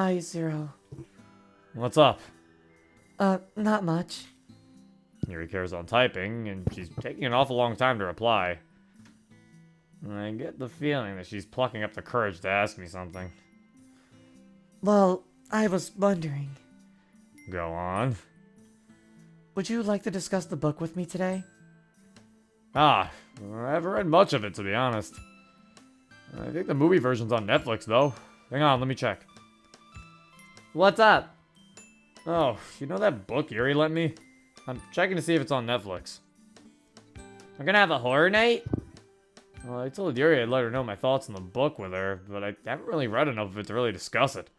Hi, Zero. What's up? Not much. Yuri carries on typing, and she's taking an awful long time to reply. I get the feeling that she's plucking up the courage to ask me something. Well, I was wondering, Go on. would you like to discuss the book with me today? I haven't read much of it, to be honest. I think the movie version's on Netflix, though. Hang on, let me check. What's up? Oh, you know that book Yuri lent me? I'm checking to see if it's on Netflix. We're gonna have a horror night? Well, I told Yuri I'd let her know my thoughts on the book with her, but I haven't really read enough of it to really discuss it.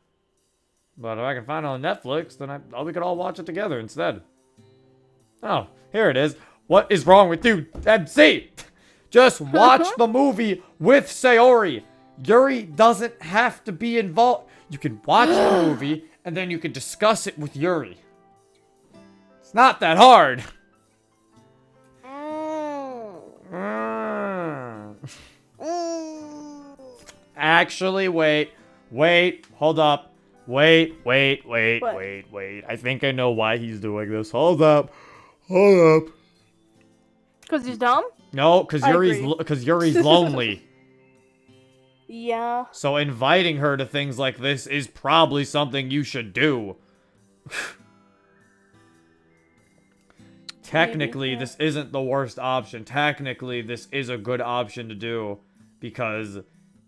But if I can find it on Netflix, then we could all watch it together instead. Oh, here it is. What is wrong with you, MC? Just watch the movie with Sayori. Yuri doesn't have to be involved. You can watch the movie, and then you can discuss it with Yuri. It's not that hard. Actually, wait, hold up. Wait. I think I know why he's doing this. Hold up. Because he's dumb? No, because Yuri's lonely. Yeah. So inviting her to things like this is probably something you should do. Technically, Maybe, yeah. this isn't the worst option. Technically, this is a good option to do. Because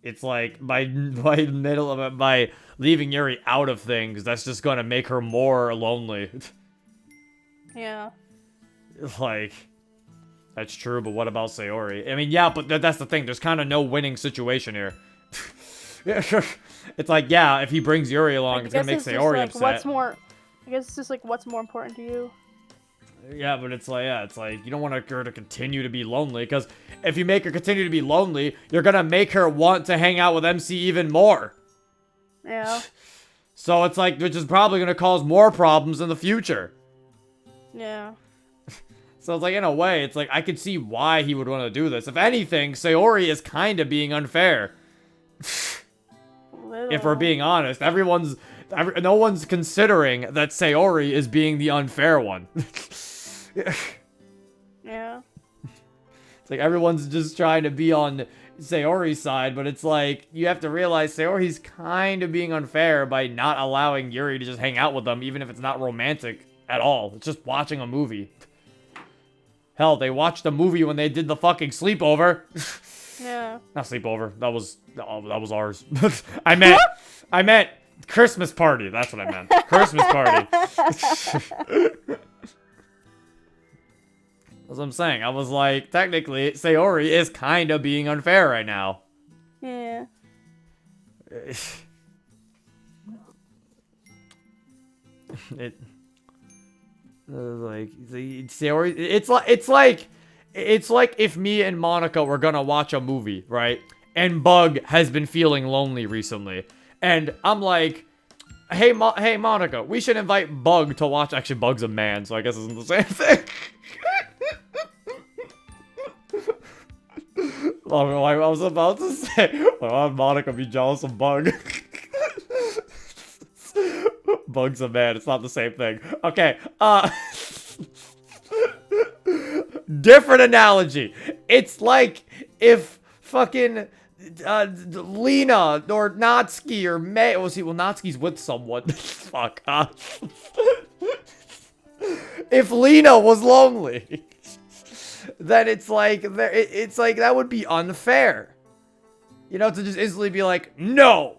it's like, by leaving Yuri out of things, that's just gonna make her more lonely. Yeah. Like, that's true, but what about Sayori? I mean, yeah, but that's the thing. There's kind of no winning situation here. It's like, yeah, if he brings Yuri along, it's gonna make Sayori upset. I guess it's just like, what's more important to you? Yeah, but it's like, you don't want her to continue to be lonely, because if you make her continue to be lonely, you're gonna make her want to hang out with MC even more. Yeah. So it's like, which is probably gonna cause more problems in the future. Yeah. So it's like, in a way, it's like, I could see why he would want to do this. If anything, Sayori is kind of being unfair. If we're being honest, no one's considering that Sayori is being the unfair one. Yeah. It's like everyone's just trying to be on Sayori's side, but it's like, you have to realize Sayori's kind of being unfair by not allowing Yuri to just hang out with them, even if it's not romantic at all. It's just watching a movie. Hell, they watched a movie when they did the fucking sleepover. Yeah. Not sleepover. That was ours. I meant Christmas party. That's what I meant. Christmas party. That's what I'm saying. I was like, technically, Sayori is kind of being unfair right now. Yeah. Like, Sayori, it's like if me and Monica were gonna watch a movie, right? And Bug has been feeling lonely recently, and I'm like, hey Monica, we should invite Bug to watch. Actually, Bug's a man, so I guess it's the same thing. Oh, I was about to say, why would Monica be jealous of Bug? Bug's a man, it's not the same thing. Okay, different analogy. It's like if fucking Lena or Natsuki or May. Well, Natsuki's with someone. Fuck. If Lena was lonely, then it's like that would be unfair. You know, to just instantly be like, no.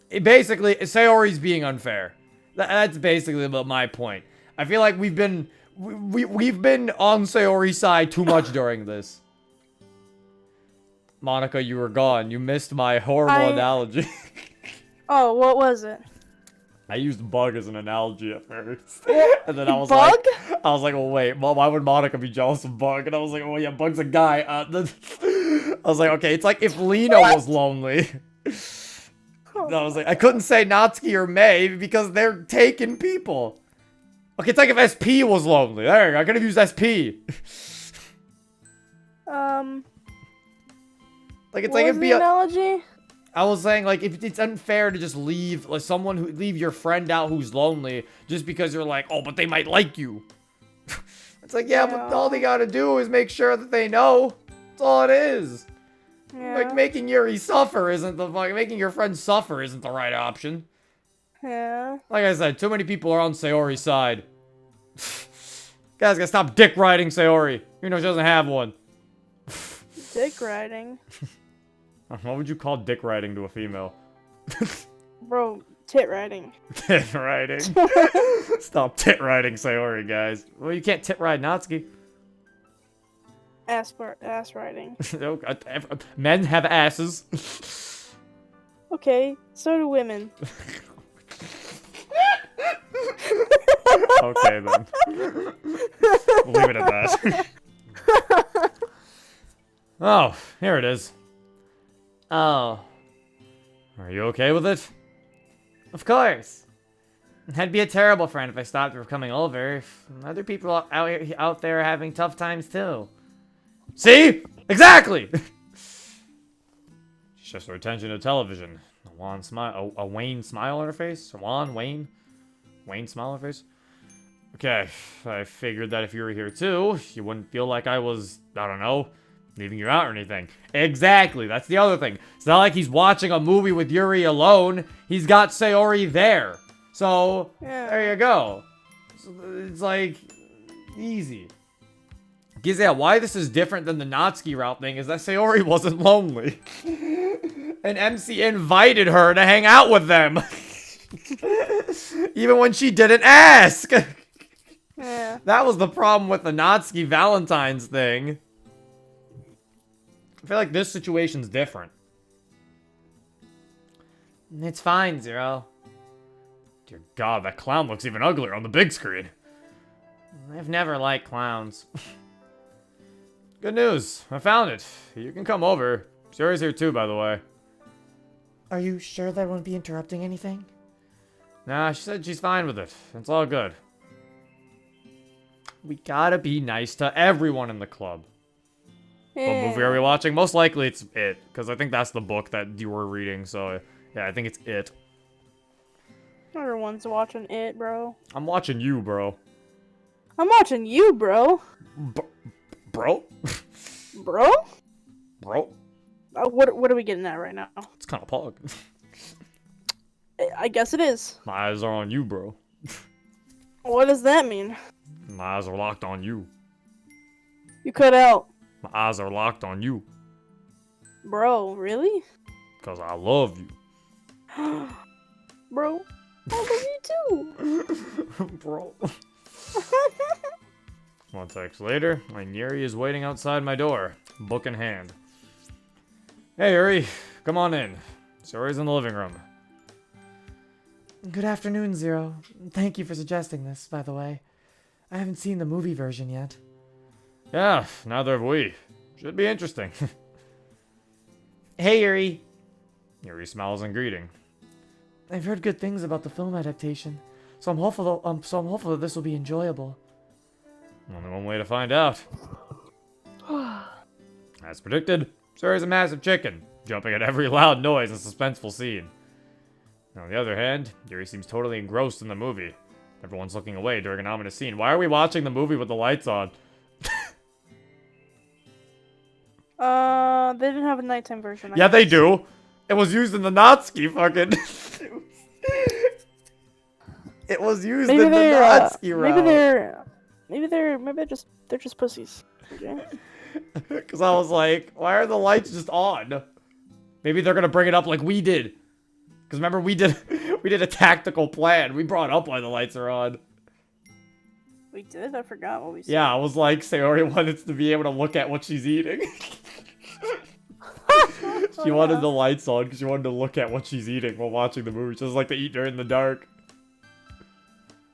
Basically, Sayori's being unfair. That's basically my point. I feel like we've been on Sayori's side too much during this. Monica, you were gone. You missed my horrible analogy. Oh, what was it? I used Bug as an analogy at first. And then I was Bug? like, well, wait, why would Monica be jealous of Bug? And I was like, oh yeah, Bug's a guy. I was like, okay, it's like if Lena was lonely. I was like, I couldn't say Natsuki or May because they're taking people. Okay, it's like if SP was lonely. There you go. I could have used SP. Like it's what like was it'd the be analogy? I was saying, like, if it's unfair to just leave, like, leave your friend out who's lonely just because you're like, oh, but they might like you. It's like, yeah, but all they gotta do is make sure that they know. That's all it is. Yeah. Like, making Yuri suffer isn't making your friend suffer isn't the right option. Yeah. Like I said, too many people are on Sayori's side. Guys, gotta stop dick riding Sayori. You know she doesn't have one. Dick riding. What would you call dick riding to a female? Bro, tit riding. Tit riding. Stop tit riding Sayori, guys. Well, you can't tit ride Natsuki. Ass riding. Men have asses. Okay, so do women. Okay, then. We'll leave it at that. Oh, here it is. Oh, Are you okay with it? of course. I'd be a terrible friend if I stopped you from coming over. Other people out there are having tough times too. See? Exactly! She shifts her attention to television. A Wayne smile on her face? Wayne smile on her face? Okay, I figured that if you were here too, you wouldn't feel like I was, I don't know, leaving you out or anything. Exactly, that's the other thing. It's not like he's watching a movie with Yuri alone. He's got Sayori there. So, there you go. So, it's like, easy. Because, yeah, why this is different than the Natsuki route thing is that Sayori wasn't lonely. And MC invited her to hang out with them. Even when she didn't ask. Yeah. That was the problem with the Natsuki Valentine's thing. I feel like this situation's different. It's fine, Zero. Dear God, that clown looks even uglier on the big screen. I've never liked clowns. Good news, I found it. You can come over. Sayori's here too, by the way. Are you sure that won't be interrupting anything? Nah, she said she's fine with it. It's all good. We gotta be nice to everyone in the club. What movie are we watching? Most likely it's It, because I think that's the book that you were reading, so yeah, I think it's It. Everyone's watching it, bro. I'm watching you, bro. I'm watching you, bro. Bro? Bro? Bro? What are we getting at right now? It's kind of pog. I guess it is. My eyes are on you, bro. What does that mean? My eyes are locked on you. You cut out. My eyes are locked on you. Bro, really? Because I love you. Bro, I love you too. Bro. One text later, my Yuri is waiting outside my door, book in hand. Hey, Yuri, come on in. Sayori's in the living room. Good afternoon, Zero. Thank you for suggesting this, by the way. I haven't seen the movie version yet. Yeah, neither have we. Should be interesting. Hey, Yuri. Yuri smiles in greeting. I've heard good things about the film adaptation, so I'm hopeful that this will be enjoyable. Only one way to find out. As predicted, Sayori's a massive chicken, jumping at every loud noise and suspenseful scene. On the other hand, Yuri seems totally engrossed in the movie. Everyone's looking away during an ominous scene. Why are we watching the movie with the lights on? They didn't have a nighttime version. Yeah, they do. It was used in the Natsuki fucking... It was used in the Natsuki route. Maybe they're just pussies. Okay? Because I was like, why are the lights just on? Maybe they're gonna bring it up like we did. Because remember, we did a tactical plan. We brought up why the lights are on. We did? I forgot what we said. Yeah, I was like, Sayori wanted to be able to look at what she's eating. She wanted the lights on because she wanted to look at what she's eating while watching the movie. She doesn't like to eat during the dark.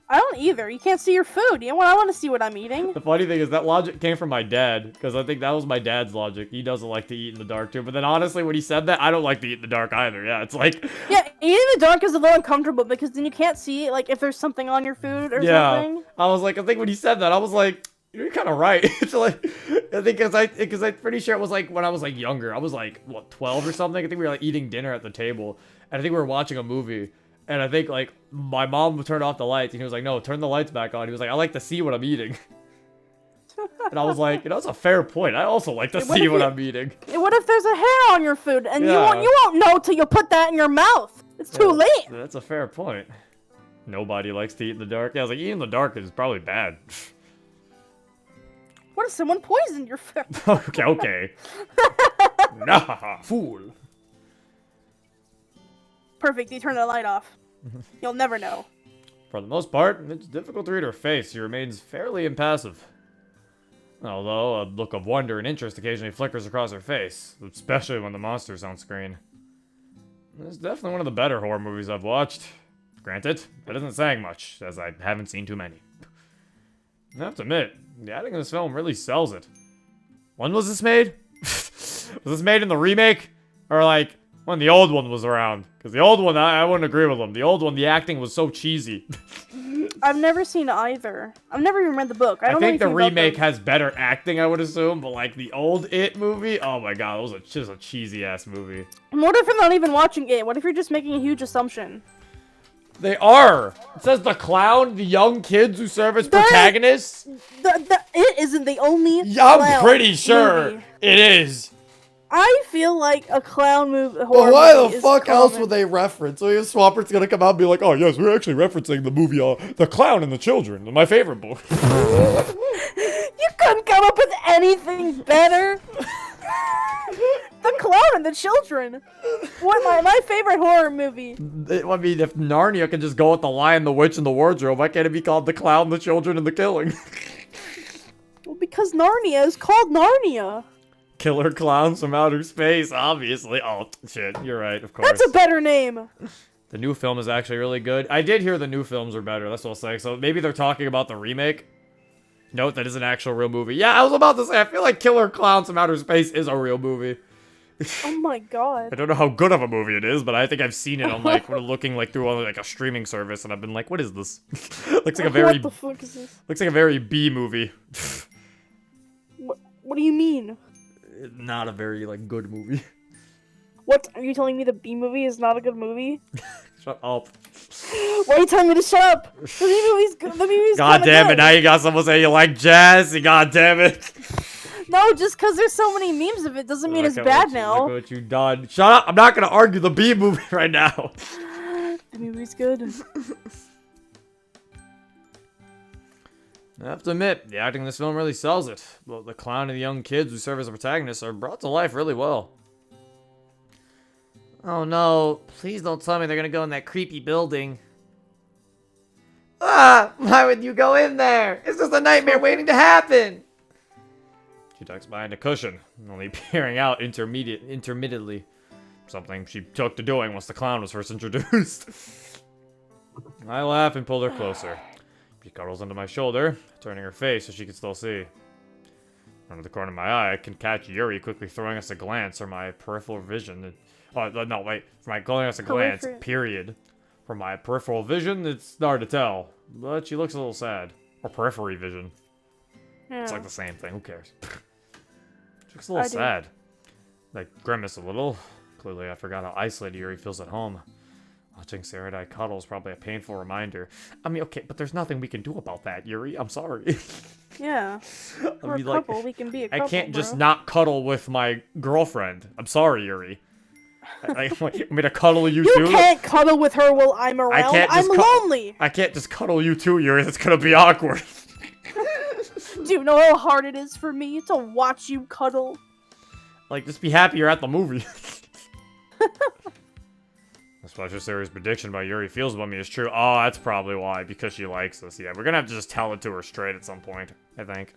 I don't either. You can't see your food. You know what? I want to see what I'm eating. The funny thing is that logic came from my dad, because I think that was my dad's logic. He doesn't like to eat in the dark too. But then honestly, when he said that, I don't like to eat in the dark either. Yeah, it's like... Yeah, eating in the dark is a little uncomfortable because then you can't see, like, if there's something on your food or something. I was like, I think when he said that, I was like, You're kind of right. It's like, I think because I'm pretty sure it was like when I was like younger. I was like what 12 or something. I think we were like eating dinner at the table, and I think we were watching a movie. And I think like my mom would turn off the lights, and he was like, "No, turn the lights back on." He was like, "I like to see what I'm eating." And I was like, that's a fair point. I also like to see what I'm eating. What if there's a hair on your food and Yeah. you won't know till you put that in your mouth? It's too late. That's a fair point. Nobody likes to eat in the dark. Yeah, I was like, eating in the dark is probably bad. What if someone poisoned your food? Okay. Nah, fool. Perfect. You turn the light off. You'll never know. For the most part, it's difficult to read her face. She remains fairly impassive. Although, a look of wonder and interest occasionally flickers across her face, especially when the monster's on screen. It's definitely one of the better horror movies I've watched. Granted, that isn't saying much, as I haven't seen too many. I have to admit, the acting in this film really sells it. When was this made? Was this made in the remake? Or like, when the old one was around? Because the old one, I wouldn't agree with them. The old one, the acting was so cheesy. I've never seen either. I've never even read the book. I don't think know the anything about remake them. has better acting, I would assume, but like the old It movie, oh my god, it was just a cheesy ass movie. What if you're not even watching it? What if you're just making a huge assumption? They are. It says the clown, the young kids who serve as protagonists. It isn't the only. Yeah, I'm clown pretty sure movie. it is. I feel like a clown movie. But why the fuck else would they reference? So Swampert's gonna come out and be like, Oh yes, we're actually referencing the movie The Clown and the Children, my favorite book. You couldn't come up with anything better. The Clown and the Children. What my favorite horror movie. I mean, if Narnia can just go with The Lion, the Witch, and the Wardrobe, why can't it be called The Clown, the Children, and the Killing? Well, because Narnia is called Narnia. Killer clowns from outer space, obviously. Oh, shit, you're right, of course. That's a better name. The new film is actually really good. I did hear the new films are better, that's what I'll say. So maybe they're talking about the remake. Note that is an actual real movie. Yeah, I was about to say, I feel like Killer Clowns from Outer Space is a real movie. Oh my god. I don't know how good of a movie it is, but I think I've seen it on like looking like through like a streaming service, and I've been like, what is this? Looks like a very What the fuck is this? looks like a very B movie. What do you mean? Not a very like good movie. What are you telling me? The B movie is not a good movie? Shut up. Why are you telling me to shut up? The B movie's good. The movie's God kinda damn it! good. Now you got someone say you like jazz. God damn it! No, just because there's so many memes of it doesn't mean it's Look at bad what now. Look what you done. Shut up! I'm not gonna argue the B movie right now. The movie's good. I have to admit, the acting in this film really sells it. Both the clown and the young kids who serve as the protagonists are brought to life really well. Oh no, please don't tell me they're gonna go in that creepy building. Ah, why would you go in there? It's just a nightmare waiting to happen. She ducks behind a cushion, only peering out intermittently. Something she took to doing once the clown was first introduced. I laugh and pull her closer. She cuddles into my shoulder, turning her face so she can still see. Under the corner of my eye, I can catch Yuri quickly throwing us a glance from my peripheral vision. No, wait. From my throwing us a glance, period. From my peripheral vision, it's hard to tell. But she looks a little sad. Or periphery vision. Yeah. It's like the same thing. Who cares? She looks a little sad. Like, grimace a little. Clearly, I forgot how isolated Yuri feels at home. Watching Sayori cuddle is probably a painful reminder. I mean, okay, but there's nothing we can do about that, Yuri. I'm sorry. Yeah. We're a mean, like, couple. We can be a couple. I can't just bro. not cuddle with my girlfriend. I'm sorry, Yuri. I want me to cuddle you You too? can't cuddle with her while I'm around. can't I'm just lonely. I can't just cuddle you too, Yuri. That's gonna be awkward. Do you know how hard it is for me to watch you cuddle? Like, just be happy you're at the movie. Special Series prediction about Yuri feels about me is true. Oh, that's probably why. Because she likes us. Yeah, we're gonna have to just tell it to her straight at some point, I think.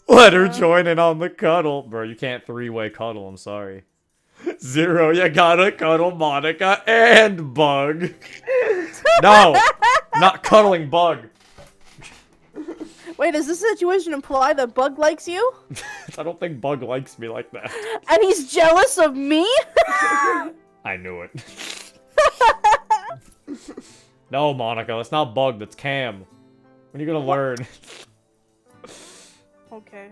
Let her join in on the cuddle. Bro, you can't three-way cuddle, I'm sorry. Zero, you gotta cuddle Monica and Bug. No, not cuddling Bug. Wait, does this situation imply that Bug likes you? I don't think Bug likes me like that. And he's jealous of me? I knew it. No, Monica, that's not Bug, that's Cam. When are you gonna learn? Okay.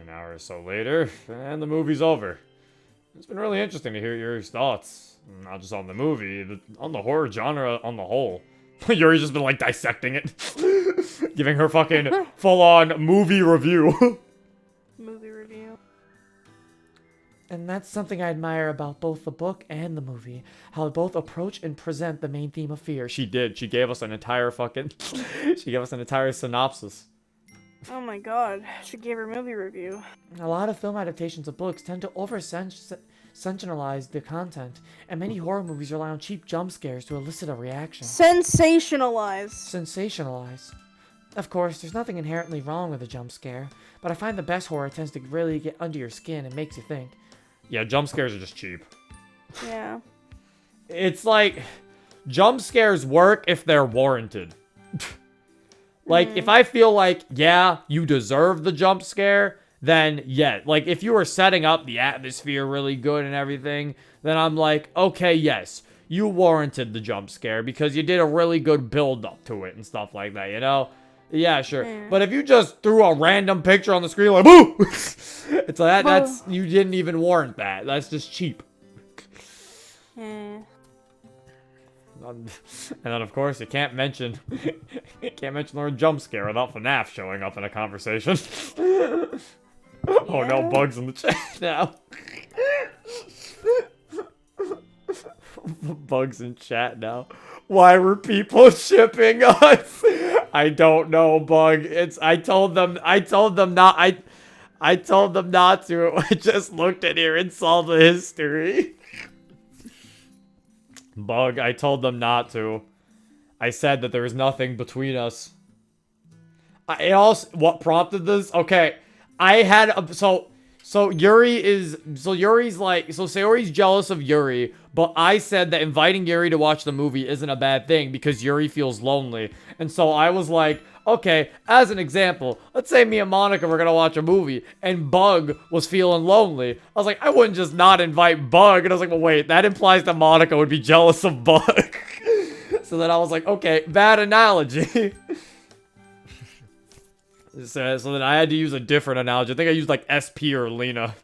An hour or so later, and the movie's over. It's been really interesting to hear Yuri's thoughts. Not just on the movie, but on the horror genre on the whole. Yuri's just been like dissecting it. Giving her fucking full-on movie review. Movie review. And that's something I admire about both the book and the movie. How both approach and present the main theme of fear. She did. She gave us an entire fucking... she gave us an entire synopsis. Oh my god. She gave her movie review. A lot of film adaptations of books tend to over-sensationalize the content, and many horror movies rely on cheap jump scares to elicit a reaction. Sensationalize. Sensationalize. Of course, there's nothing inherently wrong with a jump scare, but I find the best horror tends to really get under your skin and makes you think. Yeah, jump scares are just cheap. Yeah. It's like, jump scares work if they're warranted. Like, if I feel like, yeah, you deserve the jump scare, then yeah. Like, if you were setting up the atmosphere really good and everything, then I'm like, okay, yes, you warranted the jump scare because you did a really good build up to it and stuff like that, you know? Yeah, sure. But if you just threw a random picture on the screen like, boo! It's like, that's, you didn't even warrant that. That's just cheap. And then, of course, you can't mention the word jump scare without FNAF showing up in a conversation. Oh no, Bugs in the chat now. Bugs in chat now. Why were people shipping us? I don't know, Bug. I told them not to. I just looked at here and saw the history. Bug, I told them not to. I said that there was nothing between us. What prompted this? Okay, I had Sayori's jealous of Yuri, but I said that inviting Yuri to watch the movie isn't a bad thing because Yuri feels lonely. And so I was like, okay, as an example, let's say me and Monica were gonna watch a movie and Bug was feeling lonely. I was like, I wouldn't just not invite Bug. And I was like, well, wait, that implies that Monica would be jealous of Bug. So then I was like, okay, bad analogy. So then I had to use a different analogy. I think I used like SP or Lena.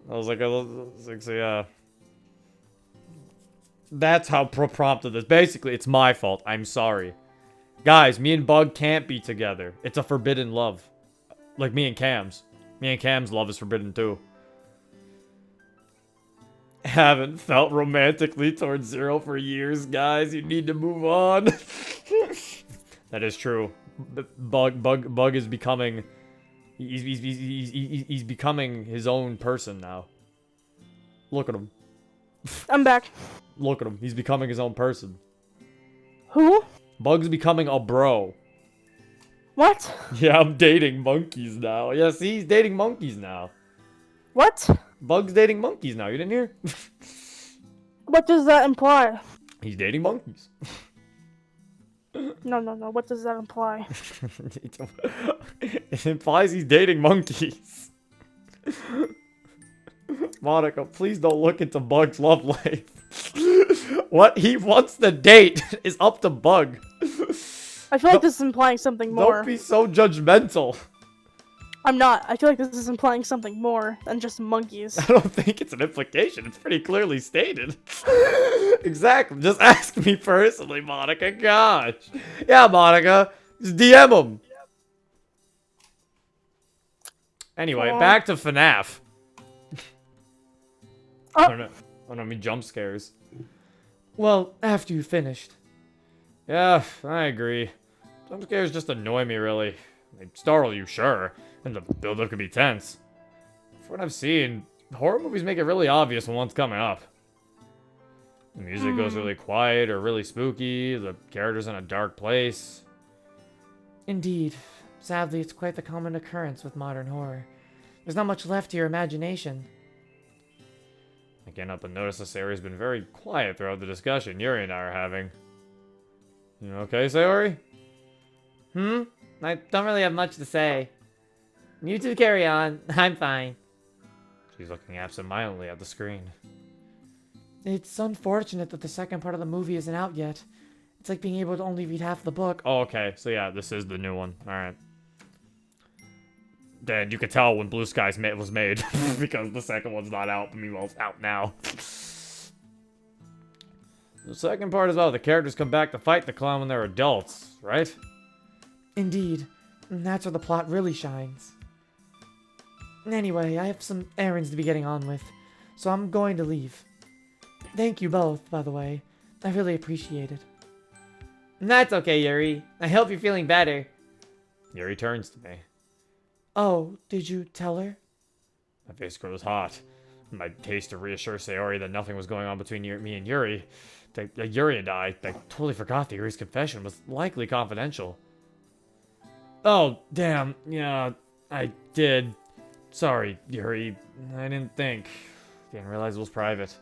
I was like, so yeah. That's how prompted this. Basically, it's my fault. I'm sorry. Guys, me and Bug can't be together. It's a forbidden love. Like me and Cam's. Me and Cam's love is forbidden too. Haven't felt romantically towards Zero for years, guys. You need to move on. That is true. Bug is becoming... He's becoming his own person now. Look at him. I'm back. Look at him. He's becoming his own person. Who? Bug's becoming a bro. What? Yeah, I'm dating monkeys now. Yeah, see, he's dating monkeys now. What? Bug's dating monkeys now. You didn't hear? What does that imply? He's dating monkeys. No. What does that imply? It implies he's dating monkeys. Monica, please don't look into Bug's love life. What he wants to date is up to Bug. I feel like this is implying something more. Don't be so judgmental. I'm not. I feel like this is implying something more than just monkeys. I don't think it's an implication. It's pretty clearly stated. Exactly. Just ask me personally, Monica. Gosh. Yeah, Monica. Just DM him. Anyway, back to FNAF. I don't mean jump scares. Well, after you finished. Yeah, I agree. Jump scares just annoy me, really. They startle you, sure. And the build-up can be tense. From what I've seen, horror movies make it really obvious when one's coming up. The music goes really quiet or really spooky. The character's in a dark place. Indeed. Sadly, it's quite the common occurrence with modern horror. There's not much left to your imagination. I can't help but notice that Sayori's been very quiet throughout the discussion Yuri and I are having. You okay, Sayori? I don't really have much to say. You two carry on. I'm fine. She's looking absent-mindedly at the screen. It's unfortunate that the second part of the movie isn't out yet. It's like being able to only read half the book. Oh, okay. So yeah, this is the new one. All right. Then you could tell when Blue Skies was made because the second one's not out. Meanwhile, it's out now. The second part is about the characters come back to fight the clown when they're adults, right? Indeed. And that's where the plot really shines. Anyway, I have some errands to be getting on with, so I'm going to leave. Thank you both, by the way. I really appreciate it. That's okay, Yuri. I hope you're feeling better. Yuri turns to me. Oh, did you tell her? My face grows hot. My taste to reassure Sayori that nothing was going on between me and Yuri. Yuri and I totally forgot that Yuri's confession was likely confidential. Oh, damn. Yeah, I did. Sorry, Yuri. I didn't think. Didn't realize it was private.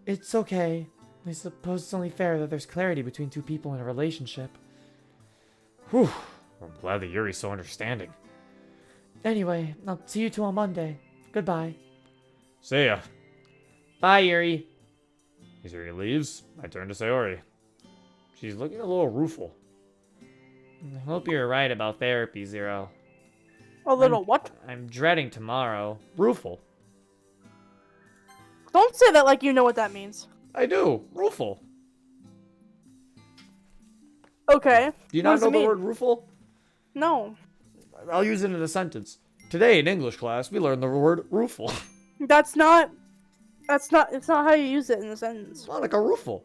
It's okay. I suppose it's only fair that there's clarity between two people in a relationship. Whew. I'm glad that Yuri's so understanding. Anyway, I'll see you two on Monday. Goodbye. See ya. Bye, Yuri. As Yuri leaves, I turn to Sayori. She's looking a little rueful. I hope you're right about therapy, Zero. A little what? I'm dreading tomorrow. Rueful. Don't say that like you know what that means. I do. Rueful. Okay. Do you What not does know it the mean? word rueful? No. I'll use it in a sentence. Today in English class, we learned the word rueful. It's not how you use it in the sentence. Monica rueful.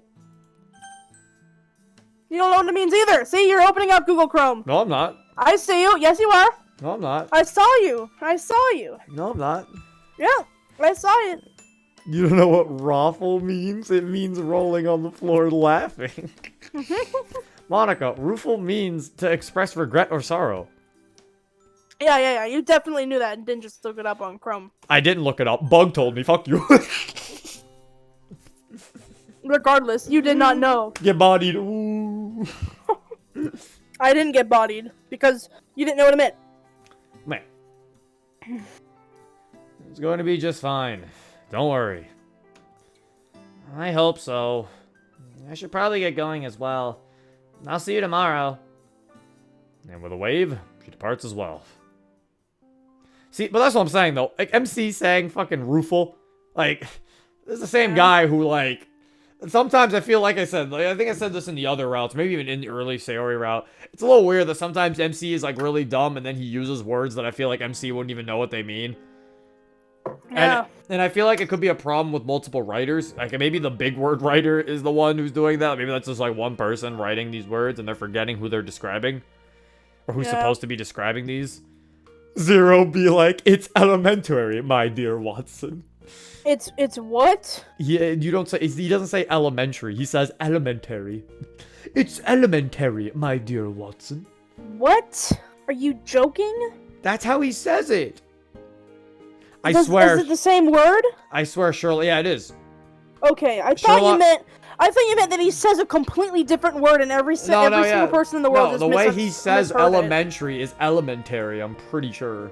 You don't know what it means either. See, you're opening up Google Chrome. No, I'm not. I see you. Yes, you are. No, I'm not. I saw you. I saw you. No, I'm not. Yeah, I saw it. You don't know what ruffle means? It means rolling on the floor laughing. Monica, rueful means to express regret or sorrow. Yeah. You definitely knew that and didn't just look it up on Chrome. I didn't look it up. Bug told me. Fuck you. Regardless, you did not know. Get bodied. Ooh. I didn't get bodied because you didn't know what it meant. Man. It's going to be just fine. Don't worry. I hope so. I should probably get going as well. I'll see you tomorrow. And with a wave, she departs as well. See, but that's what I'm saying, though. Like, MC saying fucking rueful. Like, this is the same guy who, like... Sometimes I feel like I said... Like, I think I said this in the other routes. Maybe even in the early Sayori route. It's a little weird that sometimes MC is, like, really dumb, and then he uses words that I feel like MC wouldn't even know what they mean. Yeah. And I feel like it could be a problem with multiple writers. Like, maybe the big word writer is the one who's doing that. Maybe that's just, like, one person writing these words, and they're forgetting who they're describing. Or who's supposed to be describing these. Zero be like, it's elementary, my dear Watson. It's what? Yeah, you don't say, he doesn't say elementary, he says elementary. It's elementary, my dear Watson. What? Are you joking? That's how he says it. I swear. Is it the same word? I swear, Shirley, yeah, it is. Okay, I thought you meant that he says a completely different word and every single person in the world No, the way he says elementary is elementary, I'm pretty sure.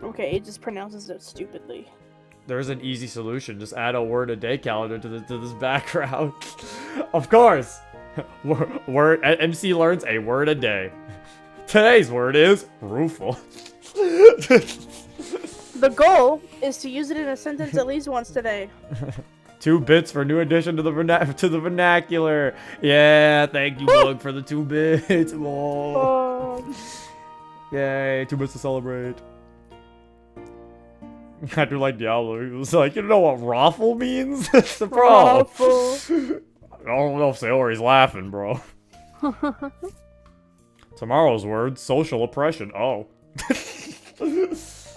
Okay, he just pronounces it stupidly. There's an easy solution. Just add a word a day calendar to this background. Of course. MC learns a word a day. Today's word is rueful. The goal is to use it in a sentence at least once today. 2 bits for new addition to the vernacular. Yeah, thank you, Bug, for the 2 bits. Oh. Yay, 2 bits to celebrate. I do like Diablo. He was like, you know what raffle means? That's the problem. I don't know if Sayori's laughing, bro. Tomorrow's word, social oppression. Oh.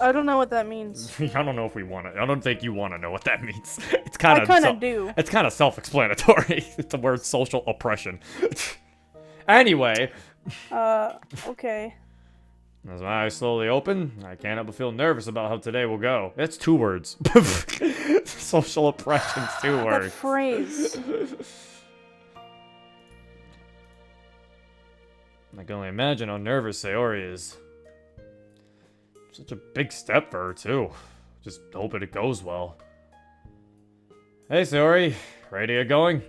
I don't know what that means. I don't know if we want to. I don't think you want to know what that means. It's kind of. I kind of do. It's kind of self-explanatory. It's the word social oppression. Anyway. Okay. As my eyes slowly open, I can't help but feel nervous about how today will go. That's 2 words. Social oppression's 2 words. That phrase. I can only imagine how nervous Sayori is. Such a big step for her, too. Just hoping it goes well. Hey, Sayori. Ready to get going?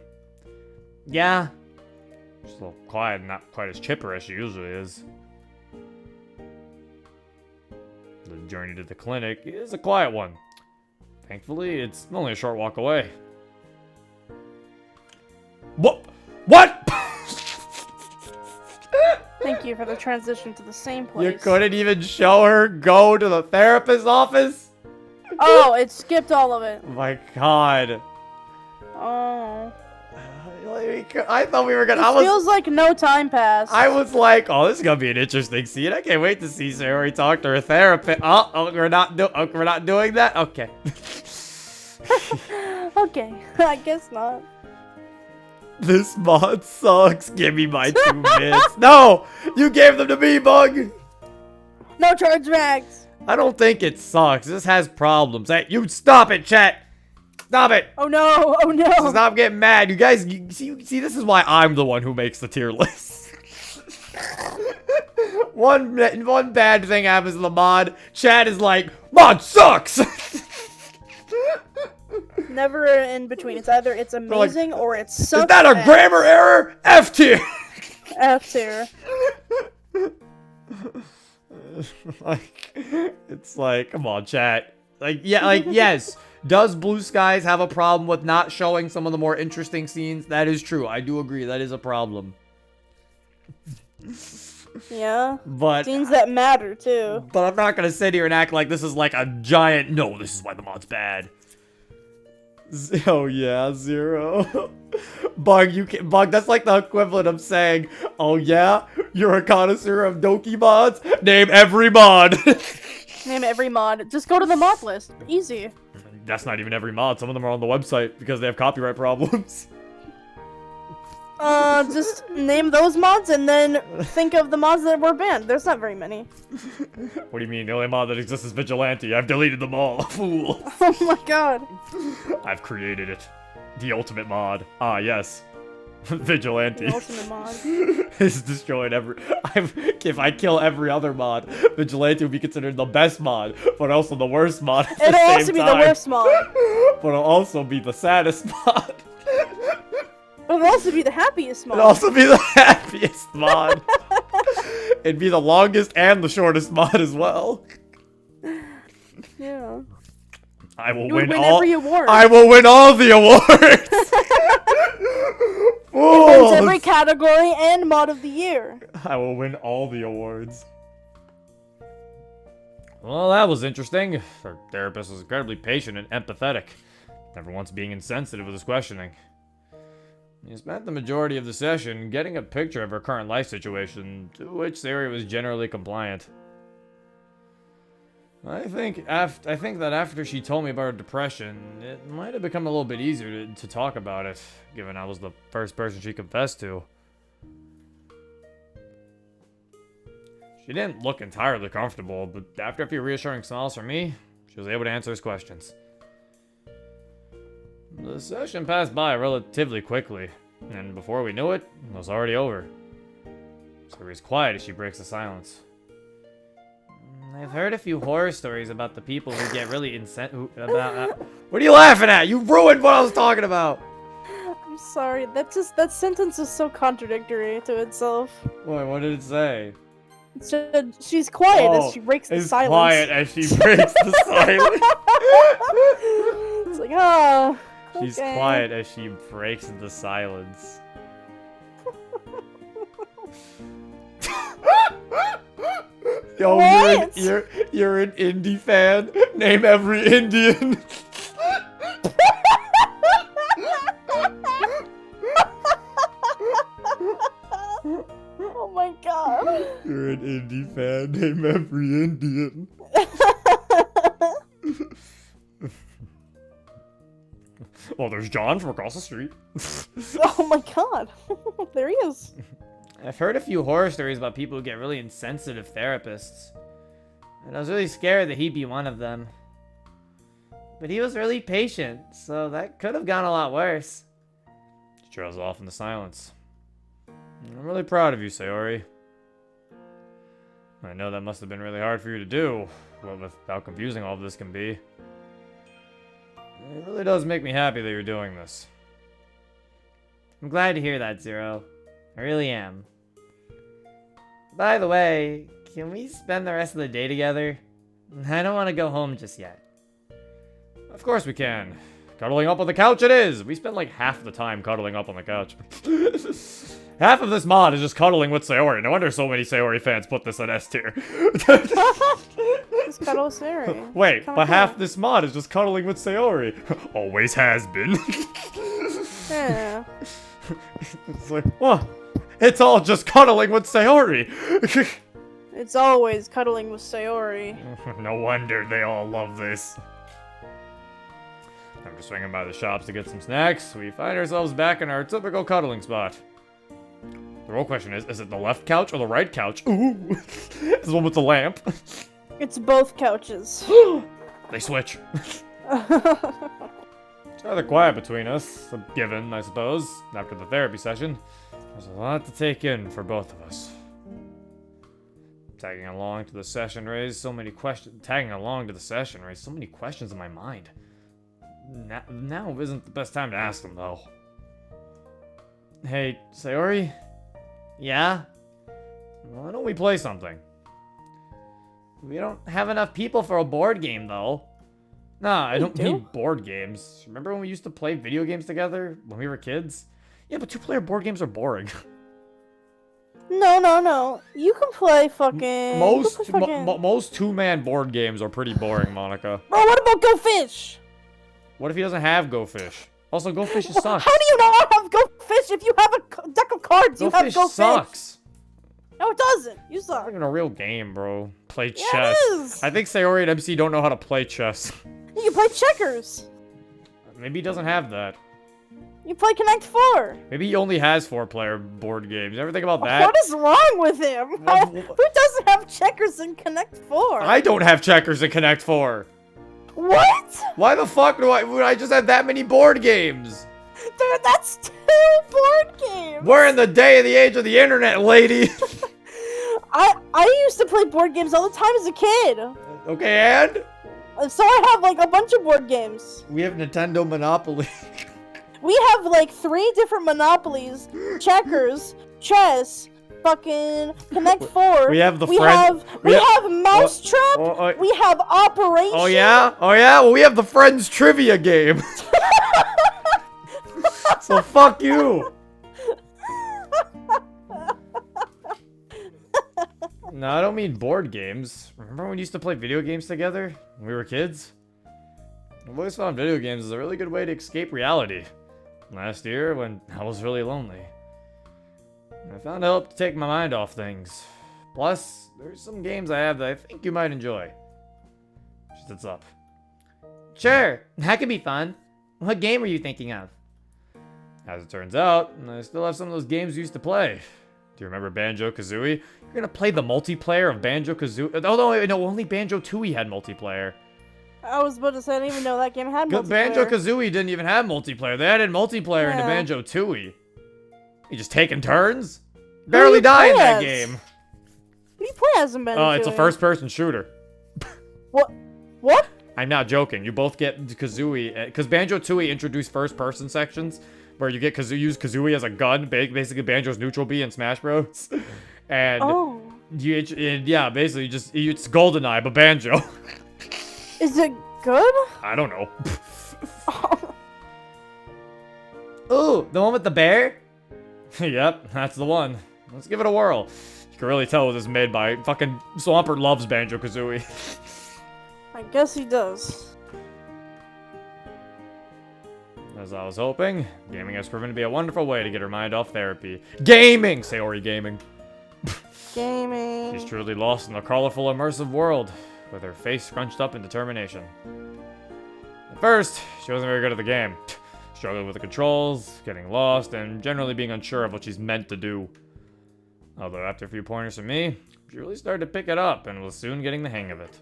Yeah. She's a little quiet and not quite as chipper as she usually is. The journey to the clinic is a quiet one. Thankfully, it's only a short walk away. What? What? Thank you for the transition to the same place. You couldn't even show her go to the therapist's office? Oh, it skipped all of it. My God. Oh. I thought we were gonna. It feels like no time passed. I was like, oh, this is gonna be an interesting scene. I can't wait to see Sayori talk to her therapist. We're not doing that. Okay. Okay, I guess not. This mod sucks. Give me my 2 minutes. No, you gave them to me, Bug. No chargebacks. I don't think it sucks. This has problems. Hey, you stop it, chat. Stop it. Oh no, oh no. Stop getting mad. You guys, you see, this is why I'm the one who makes the tier list. One bad thing happens to the mod. Chat is like, mod sucks. Never in between. It's either it's amazing or it sucks. Is that a grammar error? F tier. F tier. Like, it's like, come on, chat. Like, yeah, like, yes. Does Blue Skies have a problem with not showing some of the more interesting scenes? That is true. I do agree. That is a problem. Yeah. But Scenes that matter too. But I'm not gonna sit here and act like this is like a giant. No, this is why the mod's bad. Oh yeah, 0. Bug. That's like the equivalent of saying, "Oh yeah, you're a connoisseur of Doki mods. Name every mod." Name every mod. Just go to the mod list. Easy. That's not even every mod. Some of them are on the website because they have copyright problems. Just name those mods and then think of the mods that were banned. There's not very many. What do you mean? The only mod that exists is Vigilante. I've deleted them all. Fool. Oh my god. I've created it. The ultimate mod. Ah, yes. Vigilante. The ultimate mod. Is destroyed if I kill every other mod, Vigilante will be considered the best mod, but also the worst mod at the It'll same also be the time. worst mod. But it'll also be the saddest mod. It'll also be the happiest mod. It'll also be the happiest mod. It'd be the longest and the shortest mod as well. Yeah. I will You win would win all. every award. I will win all the awards. It wins every Fools. category and mod of the year. I will win all the awards. Well, that was interesting. Our therapist was incredibly patient and empathetic, never once being insensitive with his questioning. He spent the majority of the session getting a picture of her current life situation, to which Sayori was generally compliant. I think that after she told me about her depression, it might have become a little bit easier to talk about it, given I was the first person she confessed to. She didn't look entirely comfortable, but after a few reassuring smiles from me, she was able to answer his questions. The session passed by relatively quickly, and before we knew it, it was already over. Sayori's quiet as she breaks the silence. I've heard a few horror stories about the people who get really What are you laughing at? You ruined what I was talking about! I'm sorry. That sentence is so contradictory to itself. What did it say? It said, she's quiet as she breaks the It's silence. quiet as she breaks the silence. It's like, oh. She's okay. quiet as she breaks the silence. Yo, What? you're an indie fan. Name every Indian. Oh my god. You're an indie fan. Name every Indian. Well, there's John from across the street. Oh my god. There he is. I've heard a few horror stories about people who get really insensitive therapists. And I was really scared that he'd be one of them. But he was really patient, so that could have gone a lot worse. She trails off in the silence. I'm really proud of you, Sayori. I know that must have been really hard for you to do, well, with how confusing all of this can be. It really does make me happy that you're doing this. I'm glad to hear that, Zero. I really am. By the way, can we spend the rest of the day together? I don't want to go home just yet. Of course we can. Cuddling up on the couch it is! We spend like half the time cuddling up on the couch. Half of this mod is just cuddling with Sayori. No wonder so many Sayori fans put this on S tier. Just cuddle with Sayori. Wait, Kinda but cool. half this mod is just cuddling with Sayori. Always has been. Yeah. It's like, what? It's all just cuddling with Sayori. It's always cuddling with Sayori. No wonder they all love this. After swinging by the shops to get some snacks, we find ourselves back in our typical cuddling spot. The real question is it the left couch or the right couch? Ooh! It's the one with the lamp. It's both couches. They switch. It's rather quiet between us, a given, I suppose, after the therapy session. There's a lot to take in for both of us. Tagging along to the session raised so many questions in my mind. Now isn't the best time to ask them, though. Hey, Sayori? Yeah? Why don't we play something? We don't have enough people for a board game, though. Nah, I don't do? mean board games. Remember when we used to play video games together when we were kids? Yeah, but two-player board games are boring. No. You can play fucking... Most you can play fucking... most two-man board games are pretty boring, Monica. Bro, what about Go Fish? What if he doesn't have Go Fish? Also, Go Fish sucks. How do you not have Go Fish if you have a deck of cards? Go You have Fish Go Fish. sucks. No, it doesn't. You It's not suck. even a real game, bro. Play Yeah, chess. it is. I think Sayori and MC don't know how to play chess. You can play checkers. Maybe he doesn't have that. You play Connect 4. Maybe he only has 4-player board games. Ever think about that? What is wrong with him? Who doesn't have checkers in Connect 4? I don't have checkers in Connect 4. What? Why the fuck would I just have that many board games? Dude, that's 2 board games. We're in the day of the age of the internet, lady. I used to play board games all the time as a kid. Okay, and? So I have like a bunch of board games. We have Nintendo Monopoly. We have like 3 different Monopolies, checkers, chess, fucking Connect 4. We have the we friend- have we we have- have Mousetrap. We have Operation. Oh yeah? Oh yeah? Well, we have the Friends Trivia game. So fuck you. No, I don't mean board games. Remember when we used to play video games together when we were kids? I've always found video games as a really good way to escape reality. Last year, when I was really lonely, I found it helped to take my mind off things. Plus, there's some games I have that I think you might enjoy. She sits up. Sure, that could be fun. What game are you thinking of? As it turns out, I still have some of those games we used to play. Do you remember Banjo-Kazooie? You're gonna play the multiplayer of Banjo-Kazooie? Oh, no, only Banjo-Tooie had multiplayer. I was about to say I didn't even know that game had multiplayer. Banjo-Kazooie didn't even have multiplayer. They added multiplayer into Yeah. Banjo-Tooie. You just taking turns? Barely die in that game. What do you play as in Banjo? Oh, it's a first-person shooter. What? I'm not joking. You both get Kazooie, because Banjo-Tooie introduced first-person sections, where you get use Kazooie as a gun, basically Banjo's neutral B in Smash Bros. And Oh. yeah, basically it's GoldenEye, but Banjo. Is it good? I don't know. Ooh, the one with the bear? Yep, that's the one. Let's give it a whirl. You can really tell this is made by fucking Swampert loves Banjo-Kazooie. I guess he does. As I was hoping, gaming has proven to be a wonderful way to get her mind off therapy. Gaming! Sayori gaming. Gaming. She's truly lost in the colorful, immersive world, with her face scrunched up in determination. At first, she wasn't very good at the game. Struggling with the controls, getting lost, and generally being unsure of what she's meant to do. Although after a few pointers from me, she really started to pick it up and was soon getting the hang of it.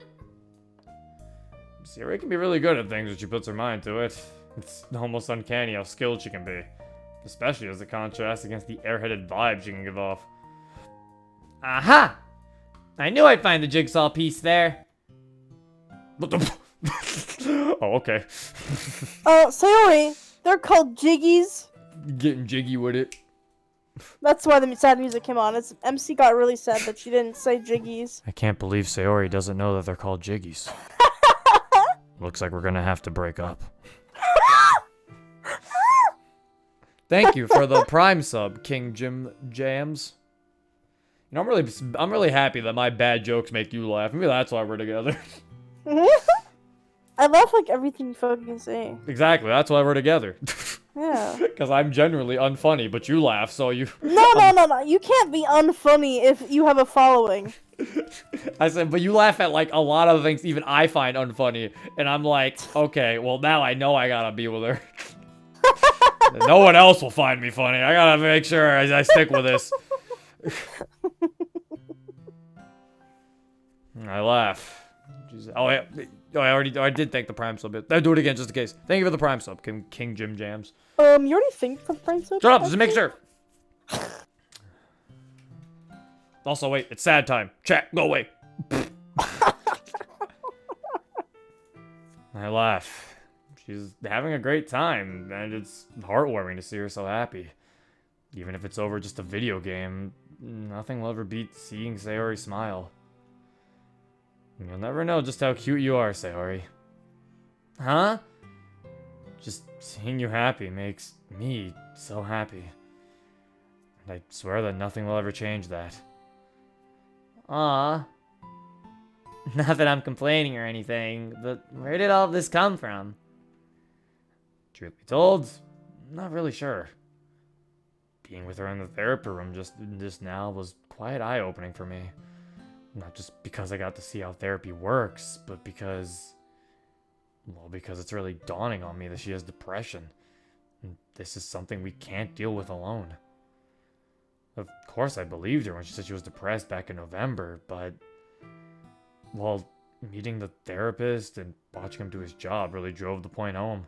Sayori can be really good at things when she puts her mind to it. It's almost uncanny how skilled she can be, especially as a contrast against the airheaded vibe she can give off. Aha! I knew I'd find the jigsaw piece there. What the? Oh, okay. Sayori, they're called jiggies. Getting jiggy with it. That's why the sad music came on. MC got really sad that she didn't say jiggies. I can't believe Sayori doesn't know that they're called jiggies. Looks like we're gonna have to break up. Thank you for the Prime sub, King Jim Jams. You know, I'm really happy that my bad jokes make you laugh. Maybe that's why we're together. I laugh like everything you fucking say. Exactly, that's why we're together. Yeah. Because I'm generally unfunny, but you laugh, so you... No. You can't be unfunny if you have a following. I said, but you laugh at, like, a lot of things even I find unfunny. And I'm like, okay, well, now I know I gotta be with her. No one else will find me funny. I gotta make sure I stick with this. I laugh. Oh, yeah. I did thank the Prime sub. I'll do it again just in case. Thank you for the Prime sub, King Jim Jams. You already thanked for the Prime sub? Shut up, just make sure. Also, wait, it's sad time. Chat, go away. I laugh. She's having a great time, and it's heartwarming to see her so happy. Even if it's over just a video game, nothing will ever beat seeing Sayori smile. You'll never know just how cute you are, Sayori. Huh? Just seeing you happy makes me so happy. And I swear that nothing will ever change that. Aw. Not that I'm complaining or anything, but where did all of this come from? Truth be told, I'm not really sure. Being with her in the therapy room just now was quite eye-opening for me. Not just because I got to see how therapy works, but because it's really dawning on me that she has depression. And this is something we can't deal with alone. Of course I believed her when she said she was depressed back in November, but... well, meeting the therapist and watching him do his job really drove the point home.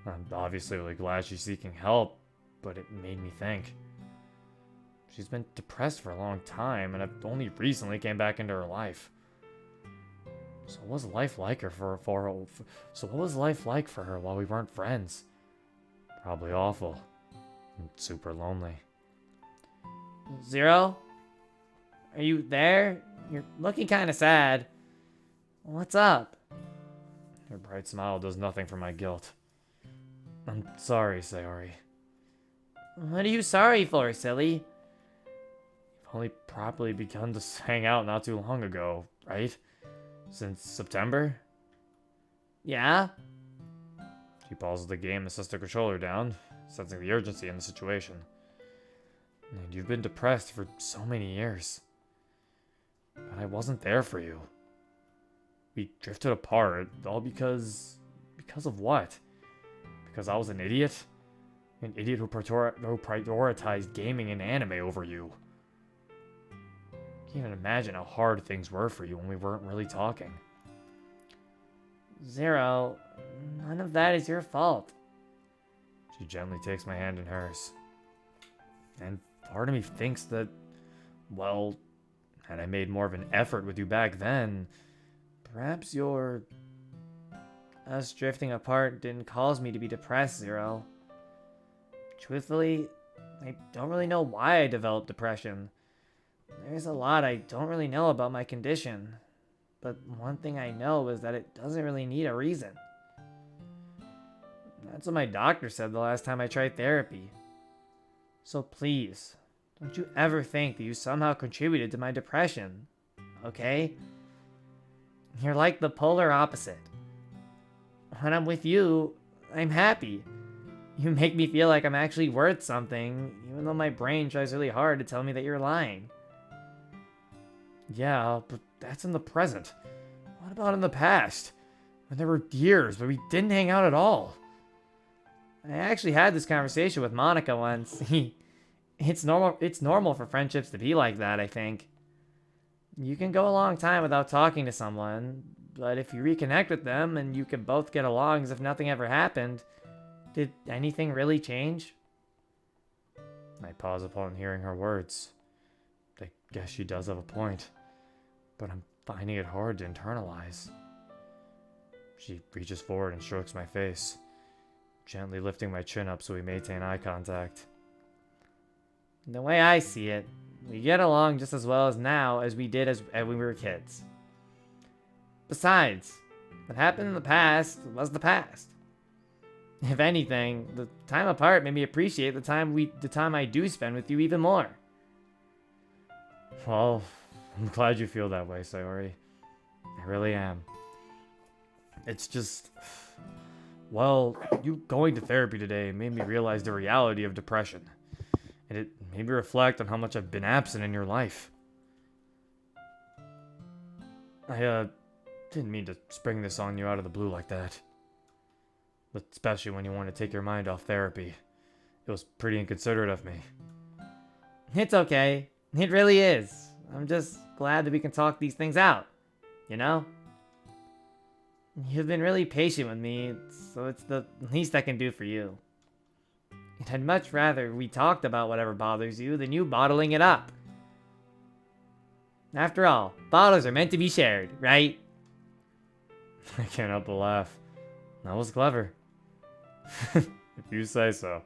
I'm obviously really glad she's seeking help, but it made me think. She's been depressed for a long time, and I've only recently came back into her life. So what was life like for her while we weren't friends? Probably awful. And super lonely. Zero? Are you there? You're looking kind of sad. What's up? Her bright smile does nothing for my guilt. I'm sorry, Sayori. What are you sorry for, silly? We've only properly begun to hang out not too long ago, right? Since September? Yeah? She pauses the game and sets the controller down, sensing the urgency in the situation. And you've been depressed for so many years. But I wasn't there for you. We drifted apart, all because of what? Because I was an idiot? An idiot who prioritized gaming and anime over you. Can't even imagine how hard things were for you when we weren't really talking. Zero, none of that is your fault. She gently takes my hand in hers. And part of me thinks that, well, had I made more of an effort with you back then, perhaps us drifting apart didn't cause me to be depressed, Zero. Truthfully, I don't really know why I developed depression. There's a lot I don't really know about my condition. But one thing I know is that it doesn't really need a reason. That's what my doctor said the last time I tried therapy. So please, don't you ever think that you somehow contributed to my depression, okay? You're like the polar opposite. When I'm with you, I'm happy. You make me feel like I'm actually worth something, even though my brain tries really hard to tell me that you're lying. Yeah, but that's in the present. What about in the past? When there were years where we didn't hang out at all. I actually had this conversation with Monica once. It's normal for friendships to be like that, I think. You can go a long time without talking to someone, but if you reconnect with them and you can both get along as if nothing ever happened, did anything really change? I pause upon hearing her words. I guess she does have a point, but I'm finding it hard to internalize. She reaches forward and strokes my face, gently lifting my chin up so we maintain eye contact. The way I see it, we get along just as well as now as we did as when we were kids. Besides, what happened in the past was the past. If anything, the time apart made me appreciate the time I do spend with you even more. Well, I'm glad you feel that way, Sayori. I really am. It's just... Well, you going to therapy today made me realize the reality of depression. And it made me reflect on how much I've been absent in your life. I, didn't mean to spring this on you out of the blue like that. But especially when you want to take your mind off therapy. It was pretty inconsiderate of me. It's okay. It really is. I'm just glad that we can talk these things out. You know? You've been really patient with me, so it's the least I can do for you. And I'd much rather we talked about whatever bothers you than you bottling it up. After all, bottles are meant to be shared, right? I can't help but laugh. That was clever. If you say so.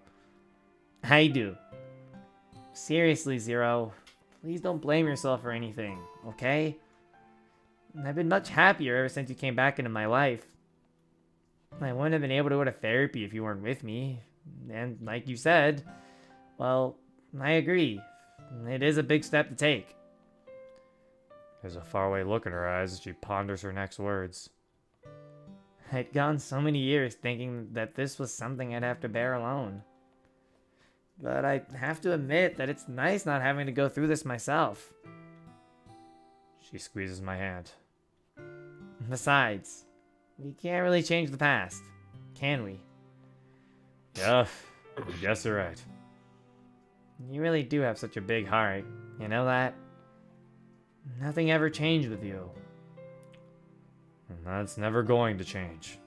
I do. Seriously, Zero. Please don't blame yourself for anything, okay? I've been much happier ever since you came back into my life. I wouldn't have been able to go to therapy if you weren't with me. And like you said, well, I agree. It is a big step to take. There's a faraway look in her eyes as she ponders her next words. I'd gone so many years thinking that this was something I'd have to bear alone. But I have to admit that it's nice not having to go through this myself. She squeezes my hand. Besides, we can't really change the past, can we? Yeah, I guess you're right. You really do have such a big heart, you know that? Nothing ever changed with you. And that's never going to change.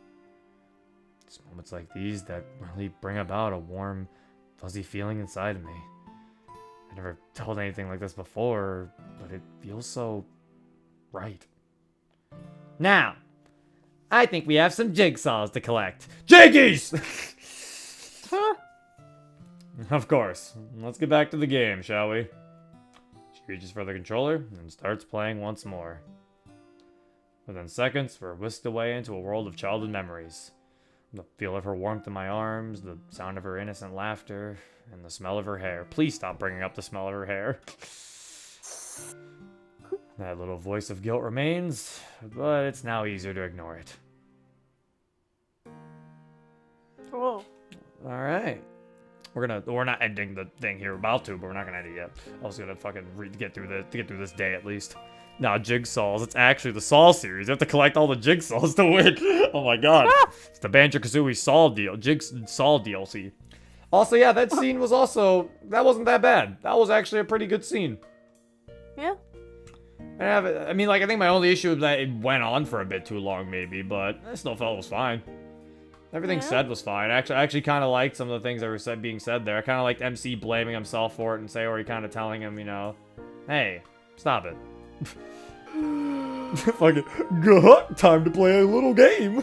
It's moments like these that really bring about a warm, fuzzy feeling inside of me. I never felt anything like this before, but it feels so right. Now, I think we have some jigsaws to collect. Jiggies! Of course. Let's get back to the game, shall we? She reaches for the controller and starts playing once more. Within seconds, we're whisked away into a world of childhood memories. The feel of her warmth in my arms, the sound of her innocent laughter, and the smell of her hair. Please stop bringing up the smell of her hair. That little voice of guilt remains, but it's now easier to ignore it. Oh. Alright. We're not ending the thing here. We're about to, but we're not gonna end it yet. I was gonna fucking get through this day at least. Nah, jigsaws. It's actually the Saw series. You have to collect all the jigsaws to win. Oh my god. It's the Banjo-Kazooie Saw DLC. Also, yeah, that scene was that wasn't that bad. That was actually a pretty good scene. Yeah. I mean, like, I think my only issue is that it went on for a bit too long, maybe, but I still felt it was fine. Everything said was fine. I actually kind of liked some of the things that were being said there. I kind of liked MC blaming himself for it and Sayori kind of telling him, you know, hey, stop it. Fucking, time to play a little game.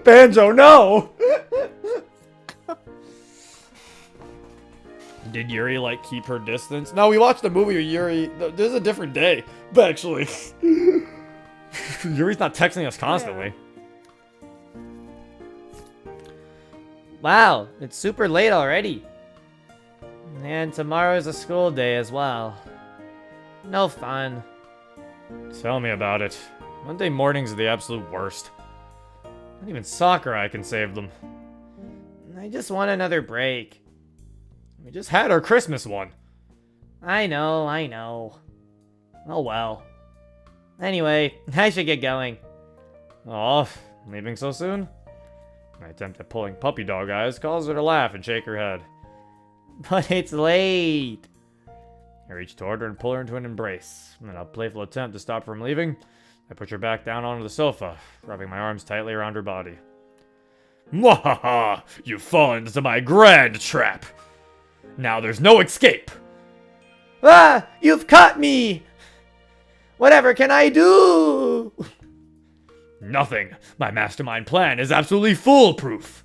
Banjo, no! Did Yuri, like, keep her distance? No, we watched the movie with Yuri. There's a different day, but actually. Yuri's not texting us constantly. Wow, it's super late already. And tomorrow's a school day as well. No fun. Tell me about it. Monday mornings are the absolute worst. Not even soccer I can save them. I just want another break. We just had our Christmas one. I know. Oh well. Anyway, I should get going. Aw, leaving so soon? My attempt at pulling puppy dog eyes causes her to laugh and shake her head. But it's late. I reach toward her and pull her into an embrace. In a playful attempt to stop her from leaving, I push her back down onto the sofa, rubbing my arms tightly around her body. Mwahaha! You've fallen into my grand trap! Now there's no escape! Ah! You've caught me! Whatever can I do? Nothing. My mastermind plan is absolutely foolproof.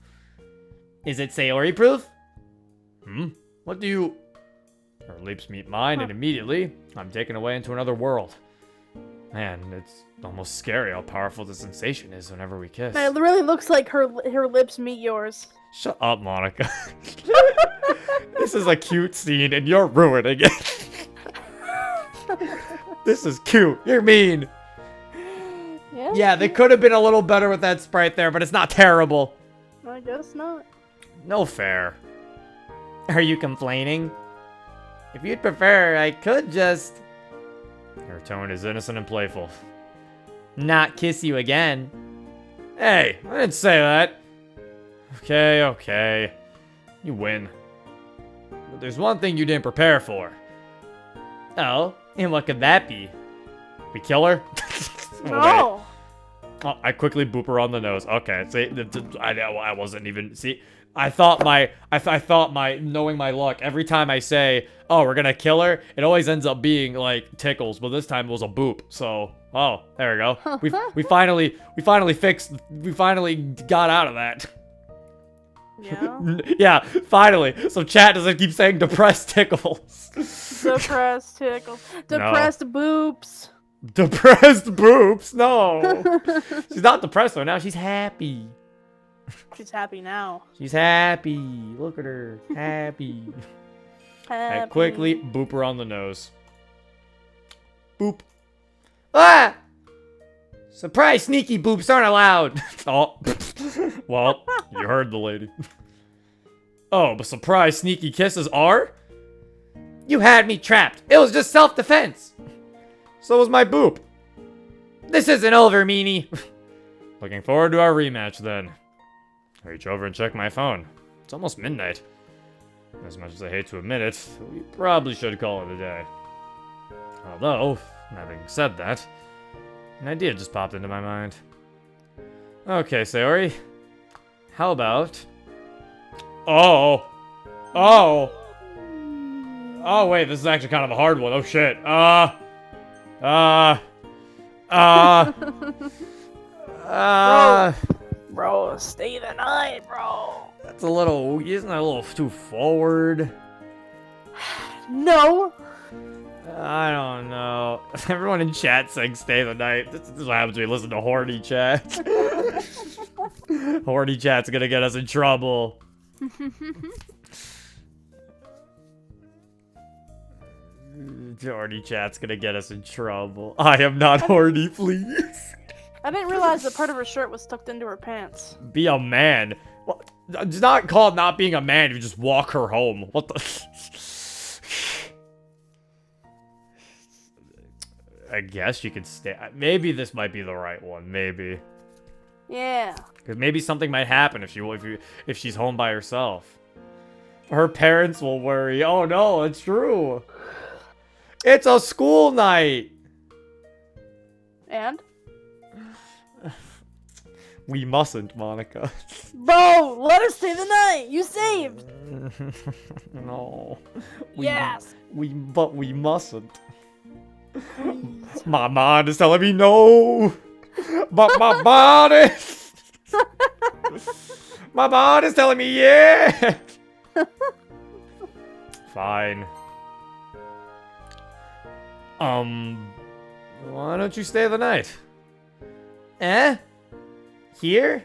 Is it Sayori proof? What do you... Her lips meet mine, and immediately, I'm taken away into another world. Man, it's almost scary how powerful the sensation is whenever we kiss. It really looks like her lips meet yours. Shut up, Monica. This is a cute scene, and you're ruining it. This is cute. You're mean. Yeah? Yeah, they could have been a little better with that sprite there, but it's not terrible. I guess not. No fair. Are you complaining? If you'd prefer, I could just Her tone is innocent and playful. not kiss you again. Hey, I didn't say that. Okay. You win. But there's one thing you didn't prepare for. Oh, and what could that be? We kill her? No. Oh, I quickly boop her on the nose. Okay, see, I wasn't even, see, I thought my, knowing my luck, every time I say, oh, we're gonna kill her, it always ends up being, like, tickles, but this time it was a boop, so, oh, there we go. We finally got out of that. Yeah. Yeah, finally. So chat doesn't keep saying depressed tickles. Depressed tickles. Depressed boops. Depressed boobs? No. She's not depressed though. Now she's happy. She's happy now. She's happy. Look at her. Happy. I Happy. quickly boop her on the nose. Boop. Ah! Surprise, sneaky boops aren't allowed. Oh. Well, you heard the lady. Oh, but surprise sneaky kisses are? You had me trapped. It was just self-defense. So was my boop. This isn't over, meanie. Looking forward to our rematch then. I reach over and check my phone. It's almost midnight. As much as I hate to admit it, we probably should call it a day. Although, having said that, an idea just popped into my mind. Okay, Sayori. How about... Oh, wait, this is actually kind of a hard one. Oh, shit. Bro, stay the night, bro. That's a little... Isn't that a little too forward? No. I don't know. Everyone in chat saying stay the night. This is what happens when we listen to Horny chat. Horny chat's gonna get us in trouble. Horny chat's gonna get us in trouble. I am not horny, please. I didn't realize that part of her shirt was tucked into her pants. Be a man. Well, it's not called not being a man if you just walk her home. What the... I guess you could stay. Maybe this might be the right one. Maybe. Yeah. Because maybe something might happen if she's home by herself. Her parents will worry. Oh no, it's true. It's a school night. And? We mustn't, Monica. Bro, let her stay the night. You saved. No. Yes. But we mustn't. My mind is telling me no. But my body. My body's telling me yeah. Fine. Why don't you stay the night? Eh? Here?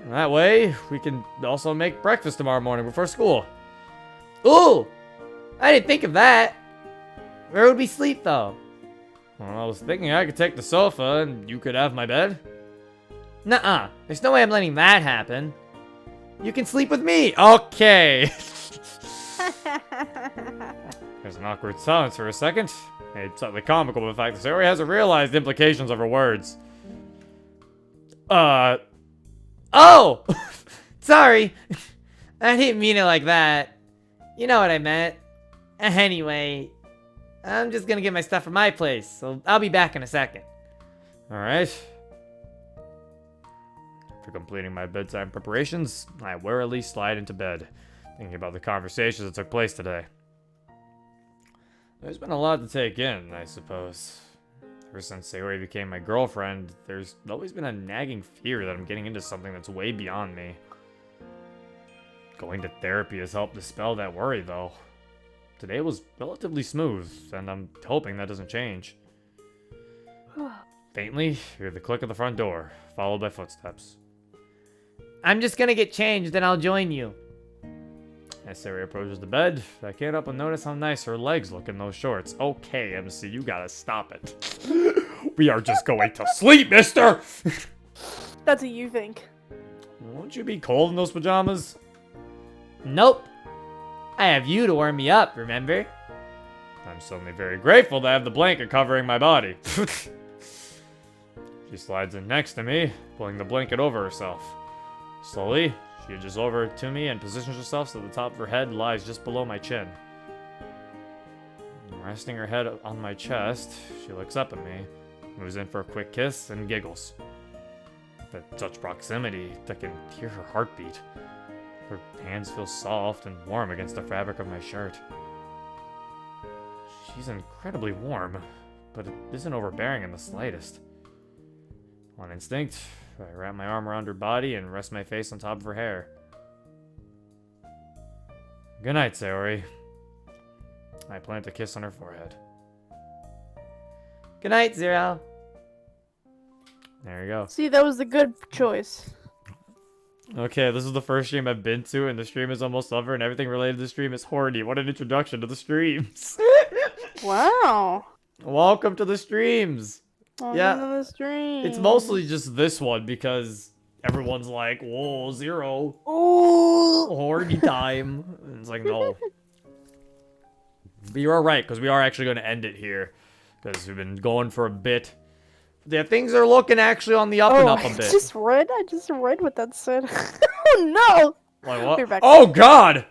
That way, we can also make breakfast tomorrow morning before school. Ooh! I didn't think of that. Where would we sleep, though? Well, I was thinking I could take the sofa and you could have my bed. Nuh-uh. There's no way I'm letting that happen. You can sleep with me. Okay. There's an awkward silence for a second. It's slightly comical with the fact that Sayori hasn't realized the implications of her words. Oh! Sorry. I didn't mean it like that. You know what I meant. Anyway, I'm just gonna get my stuff from my place, so I'll be back in a second. Alright. After completing my bedtime preparations, I wearily slide into bed, thinking about the conversations that took place today. There's been a lot to take in, I suppose. Ever since Sayori became my girlfriend, there's always been a nagging fear that I'm getting into something that's way beyond me. Going to therapy has helped dispel that worry, though. Today was relatively smooth, and I'm hoping that doesn't change. Faintly, hear the click of the front door, followed by footsteps. I'm just gonna get changed, then I'll join you. As Sayori approaches the bed, I can't help but notice how nice her legs look in those shorts. Okay, MC, you gotta stop it. We are just going to sleep, mister! That's what you think. Won't you be cold in those pajamas? Nope. I have you to warm me up, remember? I'm suddenly very grateful to have the blanket covering my body. She slides in next to me, pulling the blanket over herself. Slowly, she edges over to me and positions herself so the top of her head lies just below my chin. Resting her head on my chest, she looks up at me, moves in for a quick kiss, and giggles. At such proximity, I can hear her heartbeat. Her hands feel soft and warm against the fabric of my shirt. She's incredibly warm, but it isn't overbearing in the slightest. On instinct, I wrap my arm around her body and rest my face on top of her hair. Good night, Sayori. I plant a kiss on her forehead. Good night, Zero. There you go. See, that was the good choice. Okay, this is the first stream I've been to, and the stream is almost over, and everything related to the stream is horny. What an introduction to the streams. Wow. Welcome to the streams. Yeah. On the stream. It's mostly just this one because everyone's like, whoa, Zero. Ooh. Horny time. And it's like, no. But you're alright, because we are actually going to end it here. Because we've been going for a bit. Yeah, things are looking actually on the up and up a bit. I just read what that said. Oh no! Like what? You're back. Oh God!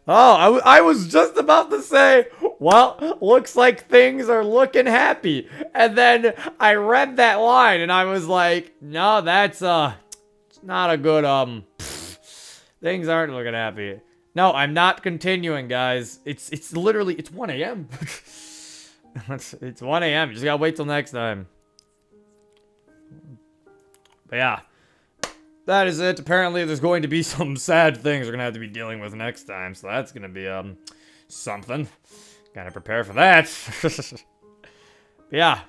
Oh, I was just about to say, well, looks like things are looking happy. And then I read that line and I was like, no, that's it's not a good things aren't looking happy. No, I'm not continuing, guys. It's literally 1 a.m. It's 1 a.m. You just gotta wait till next time. But yeah. That is it. Apparently there's going to be some sad things we're gonna have to be dealing with next time. So that's gonna be something. Gotta prepare for that. But yeah.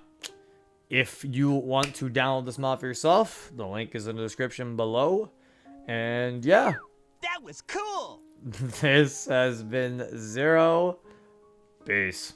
If you want to download this mod for yourself, the link is in the description below. And yeah. That was cool! This has been Zero. Peace.